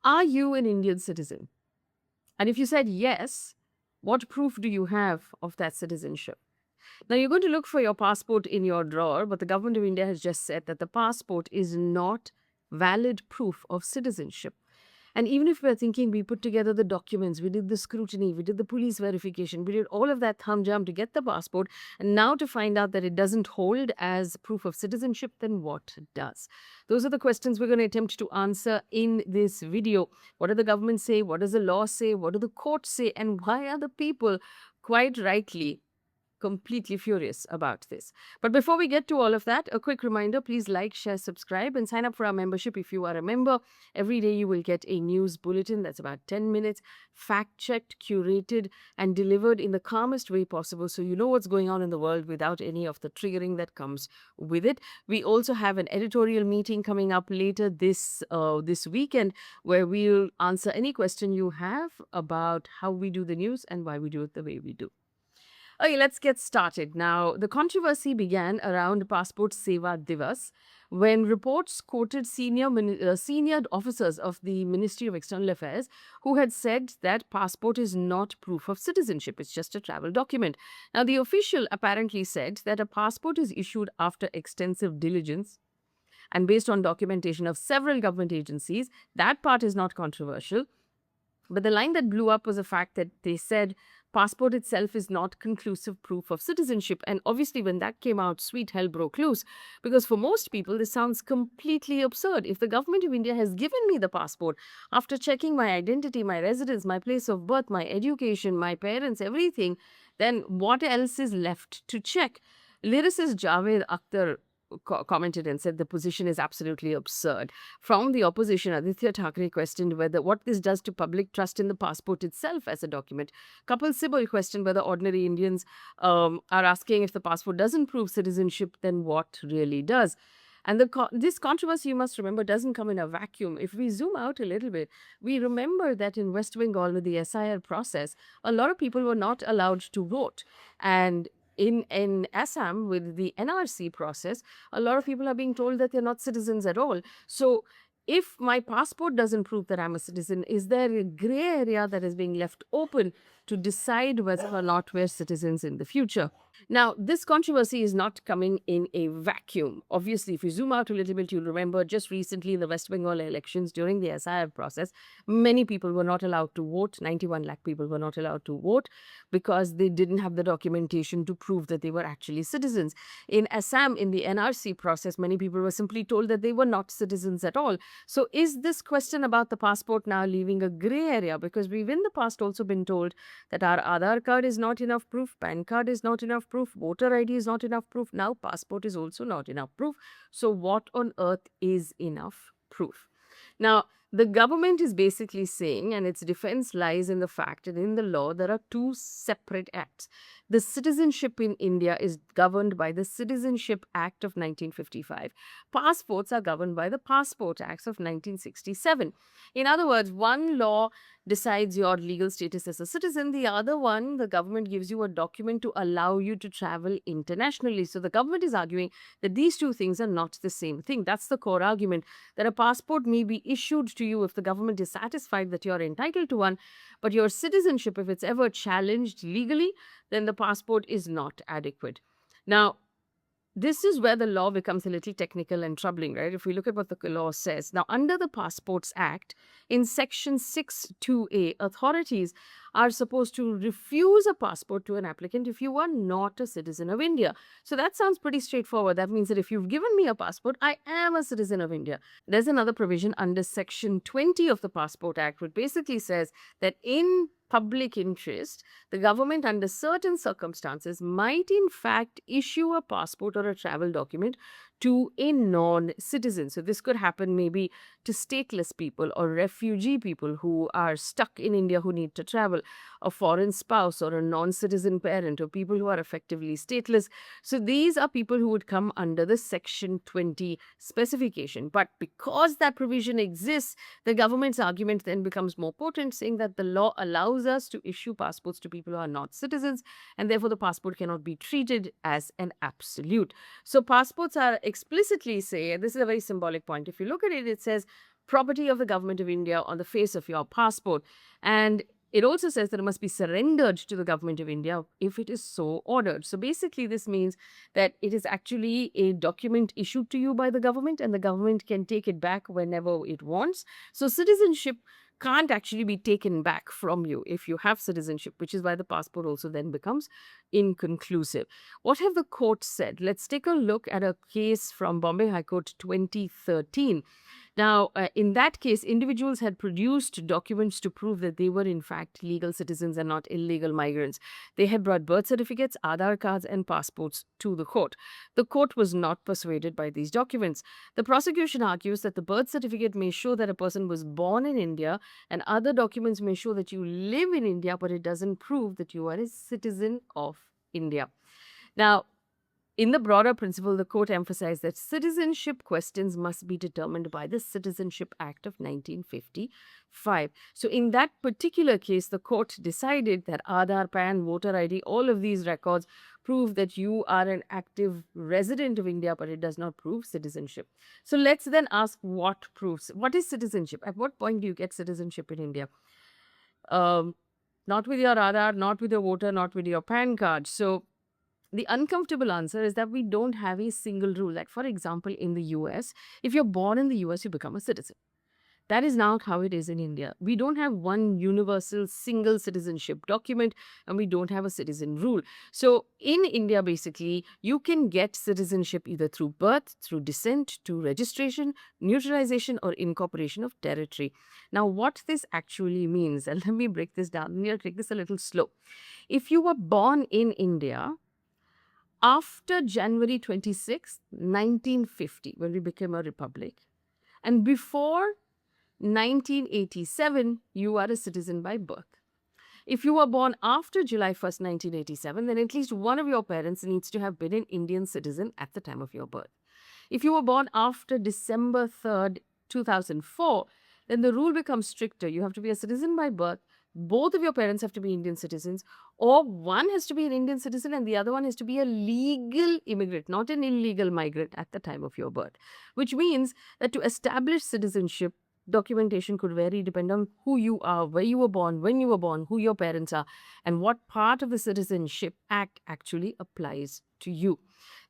Are you an Indian citizen? And if you said yes, what proof do you have of that citizenship? Now, you're going to look for your passport in your drawer, but the government of India has just said that the passport is not valid proof of citizenship. And even if we're thinking we put together the documents, we did the scrutiny, we did the police verification, we did all of that thumb jump to get the passport, and now to find out that it doesn't hold as proof of citizenship, then what does? Those are the questions we're going to attempt to answer in this video. What do the government say? What does the law say? What do the courts say? And why are the people, quite rightly, completely furious about this? But before we get to all of that, a quick reminder, please like, share, subscribe, and sign up for our membership if you are a member. Every day you will get a news bulletin that's about 10 minutes, fact-checked, curated, and delivered in the calmest way possible, so you know what's going on in the world without any of the triggering that comes with it. We also have an editorial meeting coming up later this weekend, where we'll answer any question you have about how we do the news and why we do it the way we do. Okay, let's get started. Now, the controversy began around Passport Seva Divas when reports quoted senior officers of the Ministry of External Affairs who had said that passport is not proof of citizenship, it's just a travel document. Now, the official apparently said that a passport is issued after extensive diligence and based on documentation of several government agencies. That part is not controversial. But the line that blew up was the fact that they said passport itself is not conclusive proof of citizenship. And obviously, when that came out, sweet hell broke loose. Because for most people, this sounds completely absurd. If the government of India has given me the passport after checking my identity, my residence, my place of birth, my education, my parents, everything, then what else is left to check? Lyricist Javed Akhtar commented and said the position is absolutely absurd. From the opposition, Aditya Thackeray questioned whether what this does to public trust in the passport itself as a document. Kapil Sibal questioned whether ordinary Indians are asking if the passport doesn't prove citizenship, then what really does? And this controversy, you must remember, doesn't come in a vacuum. If we zoom out a little bit, we remember that in West Bengal with the SIR process, a lot of people were not allowed to vote. And in Assam with the NRC process, a lot of people are being told that they're not citizens at all. So if my passport doesn't prove that I'm a citizen, is there a gray area that is being left open to decide whether or not we're citizens in the future? Now, this controversy is not coming in a vacuum. Obviously, if you zoom out a little bit, you'll remember just recently in the West Bengal elections during the SIR process, many people were not allowed to vote. 91 lakh people were not allowed to vote because they didn't have the documentation to prove that they were actually citizens. In Assam, in the NRC process, many people were simply told that they were not citizens at all. So is this question about the passport now leaving a gray area? Because we've in the past also been told that our Aadhaar card is not enough proof, PAN card is not enough proof, voter ID is not enough proof. Now passport is also not enough proof. So what on earth is enough proof? Now, the government is basically saying, and its defense lies in the fact that in the law there are two separate acts. The citizenship in India is governed by the Citizenship Act of 1955. Passports are governed by the Passport Acts of 1967. In other words, one law decides your legal status as a citizen. The other one, the government gives you a document to allow you to travel internationally. So the government is arguing that these two things are not the same thing. That's the core argument, that a passport may be issued to you if the government is satisfied that you're entitled to one, but your citizenship, if it's ever challenged legally, then the passport is not adequate. Now, this is where the law becomes a little technical and troubling, right? If we look at what the law says. Now, under the Passports Act, in Section 6(2)(a), authorities are supposed to refuse a passport to an applicant if you are not a citizen of India. So that sounds pretty straightforward. That means that if you've given me a passport, I am a citizen of India. There's another provision under Section 20 of the Passport Act, which basically says that in public interest, the government under certain circumstances might in fact issue a passport or a travel document to a non-citizen. So this could happen maybe to stateless people or refugee people who are stuck in India who need to travel, a foreign spouse or a non-citizen parent, or people who are effectively stateless. So these are people who would come under the Section 20 specification. But because that provision exists, the government's argument then becomes more potent, saying that the law allows us to issue passports to people who are not citizens, and therefore the passport cannot be treated as an absolute. So passports are explicitly say, and this is a very symbolic point, if you look at it, it says property of the government of India on the face of your passport. And it also says that it must be surrendered to the government of India if it is so ordered. So basically, this means that it is actually a document issued to you by the government, and the government can take it back whenever it wants. So citizenship can't actually be taken back from you if you have citizenship, which is why the passport also then becomes inconclusive. What have the court said? Let's take a look at a case from Bombay High Court 2013. Now, in that case, individuals had produced documents to prove that they were, in fact, legal citizens and not illegal migrants. They had brought birth certificates, Aadhaar cards, and passports to the court. The court was not persuaded by these documents. The prosecution argues that the birth certificate may show that a person was born in India, and other documents may show that you live in India, but it doesn't prove that you are a citizen of India. Now, in the broader principle, the court emphasized that citizenship questions must be determined by the Citizenship Act of 1955. So, in that particular case, the court decided that Aadhaar, PAN, voter ID, all of these records prove that you are an active resident of India, but it does not prove citizenship. So, let's then ask what proves. What is citizenship? At what point do you get citizenship in India? Not with your Aadhaar, not with your voter, not with your PAN card. So, the uncomfortable answer is that we don't have a single rule. Like, for example, in the US, if you're born in the US, you become a citizen. That is not how it is in India. We don't have one universal single citizenship document, and we don't have a citizen rule. So in India, basically, you can get citizenship either through birth, through descent, to registration, neutralization, or incorporation of territory. Now, what this actually means, and let me break this down. Let me take this a little slow. If you were born in India after January 26, 1950, when we became a republic, and before 1987, you are a citizen by birth. If you were born after July 1st, 1987, then at least one of your parents needs to have been an Indian citizen at the time of your birth. If you were born after December 3rd, 2004, then the rule becomes stricter. You have to be a citizen by birth. Both of your parents have to be Indian citizens, or one has to be an Indian citizen and the other one has to be a legal immigrant, not an illegal migrant at the time of your birth. Which means that to establish citizenship, documentation could vary depending on who you are, where you were born, when you were born, who your parents are, and what part of the Citizenship Act actually applies to you.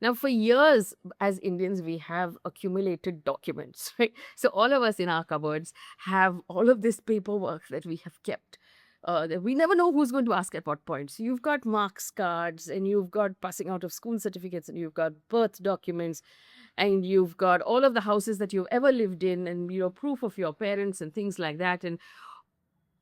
Now, for years, as Indians, we have accumulated documents, right? So all of us in our cupboards have all of this paperwork that we have kept. That we never know who's going to ask at what point. So you've got marks cards, and you've got passing out of school certificates, and you've got birth documents, and you've got all of the houses that you've ever lived in, and your proof of your parents and things like that. And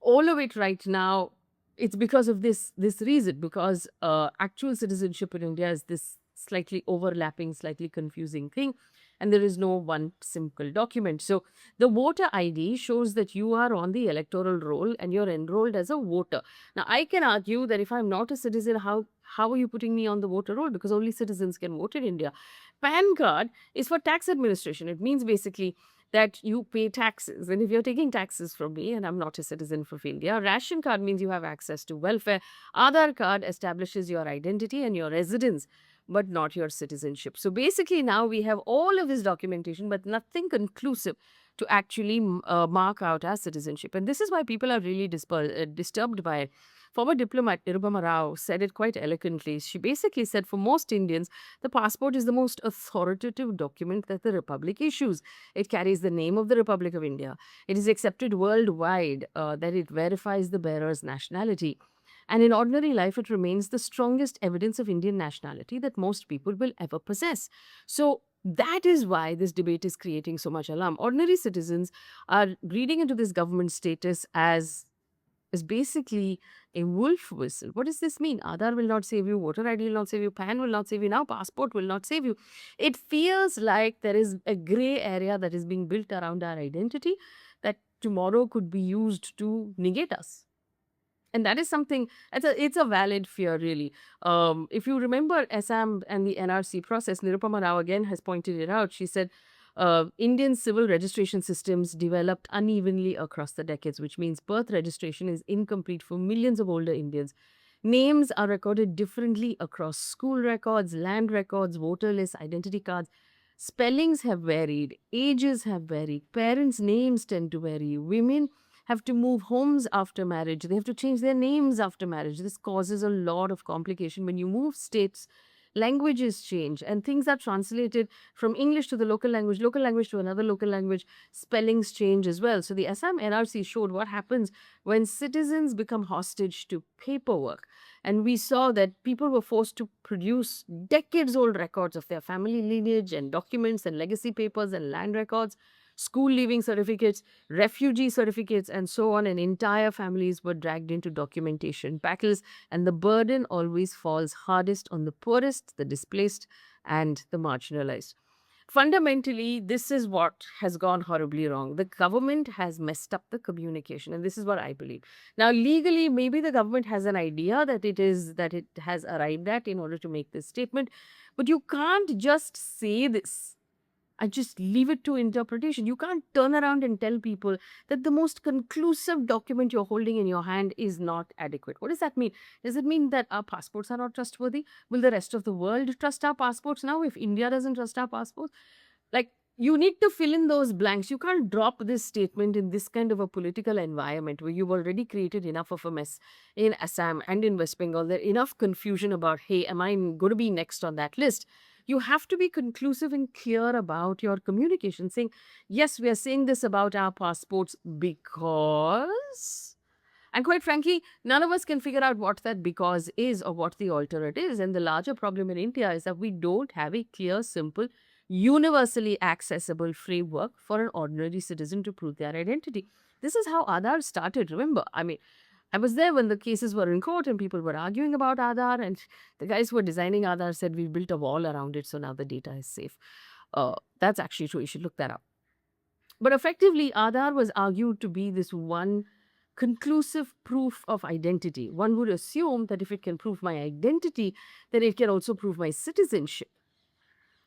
all of it right now, it's because of this reason, because actual citizenship in India is this slightly overlapping, slightly confusing thing, and there is no one simple document. So the voter ID shows that you are on the electoral roll and you're enrolled as a voter. Now, I can argue that if I'm not a citizen, how are you putting me on the voter roll? Because only citizens can vote in India. PAN card is for tax administration. It means basically that you pay taxes. And if you're taking taxes from me and I'm not a citizen of India, ration card means you have access to welfare. Aadhaar card establishes your identity and your residence, but not your citizenship. So basically now we have all of this documentation, but nothing conclusive to actually mark out our citizenship. And this is why people are really disturbed by it. Former diplomat Nirupama Rao said it quite eloquently. She basically said, for most Indians, the passport is the most authoritative document that the Republic issues. It carries the name of the Republic of India. It is accepted worldwide that it verifies the bearer's nationality. And in ordinary life, it remains the strongest evidence of Indian nationality that most people will ever possess. So that is why this debate is creating so much alarm. Ordinary citizens are reading into this government status as basically a wolf whistle. What does this mean? Aadhaar will not save you, voter ID will not save you, PAN will not save you, now passport will not save you. It feels like there is a gray area that is being built around our identity that tomorrow could be used to negate us. And that is something, it's a valid fear, really. If you remember Assam and the NRC process, Nirupama Rao again has pointed it out. She said, Indian civil registration systems developed unevenly across the decades, which means birth registration is incomplete for millions of older Indians. Names are recorded differently across school records, land records, voter lists, identity cards. Spellings have varied, ages have varied, parents' names tend to vary. Women have to move homes after marriage, they have to change their names after marriage. This causes a lot of complication. When you move states, languages change and things are translated from English to the local language to another local language. Spellings change as well. So the Assam NRC showed what happens when citizens become hostage to paperwork. And we saw that people were forced to produce decades old records of their family lineage and documents and legacy papers and land records, school leaving certificates, refugee certificates, and so on. And entire families were dragged into documentation battles. And the burden always falls hardest on the poorest, the displaced, and the marginalized. Fundamentally, this is what has gone horribly wrong. The government has messed up the communication, and this is what I believe. Now, legally, maybe the government has an idea that it has arrived at in order to make this statement, but you can't just say this. I just leave it to interpretation. You can't turn around and tell people that the most conclusive document you're holding in your hand is not adequate. What does that mean? Does it mean that our passports are not trustworthy? Will the rest of the world trust our passports now if India doesn't trust our passports? Like, you need to fill in those blanks. You can't drop this statement in this kind of a political environment where you've already created enough of a mess in Assam and in West Bengal. There's enough confusion about, hey, am I going to be next on that list? You have to be conclusive and clear about your communication, saying, yes, we are saying this about our passports because. And quite frankly, none of us can figure out what that because is or what the alternate is. And the larger problem in India is that we don't have a clear, simple, universally accessible framework for an ordinary citizen to prove their identity. This is how Aadhaar started. Remember, I mean, I was there when the cases were in court and people were arguing about Aadhaar, and the guys who were designing Aadhaar said we built a wall around it, so now the data is safe. That's actually true. You should look that up. But effectively, Aadhaar was argued to be this one conclusive proof of identity. One would assume that if it can prove my identity, then it can also prove my citizenship.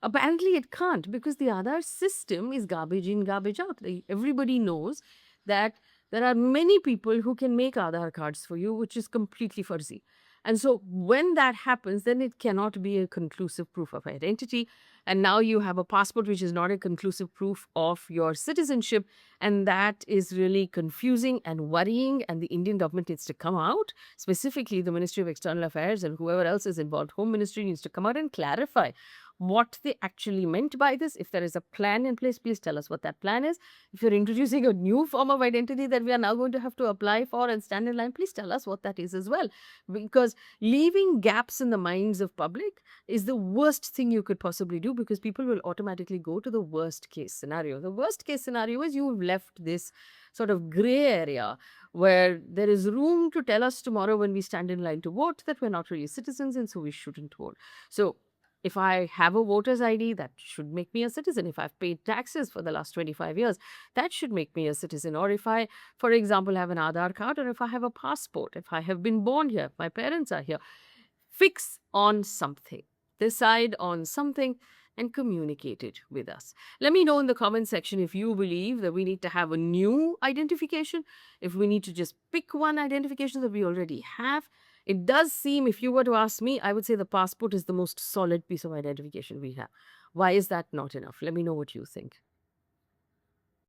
Apparently, it can't, because the Aadhaar system is garbage in, garbage out. Everybody knows that there are many people who can make Aadhaar cards for you, which is completely fuzzy. And so when that happens, then it cannot be a conclusive proof of identity. And now you have a passport which is not a conclusive proof of your citizenship. And that is really confusing and worrying. And the Indian government needs to come out, specifically the Ministry of External Affairs and whoever else is involved, Home Ministry needs to come out and clarify what they actually meant by this. If there is a plan in place, please tell us what that plan is. If you're introducing a new form of identity that we are now going to have to apply for and stand in line, please tell us what that is as well. Because leaving gaps in the minds of public is the worst thing you could possibly do, because people will automatically go to the worst case scenario. The worst case scenario is you've left this sort of gray area where there is room to tell us tomorrow when we stand in line to vote that we're not really citizens and so we shouldn't vote. So if I have a voter's ID, that should make me a citizen. If I've paid taxes for the last 25 years, that should make me a citizen. Or if I, for example, have an Aadhaar card, or if I have a passport, if I have been born here, if my parents are here, fix on something, decide on something, and communicate it with us. Let me know in the comment section if you believe that we need to have a new identification, if we need to just pick one identification that we already have. It does seem, if you were to ask me, I would say the passport is the most solid piece of identification we have. Why is that not enough? Let me know what you think.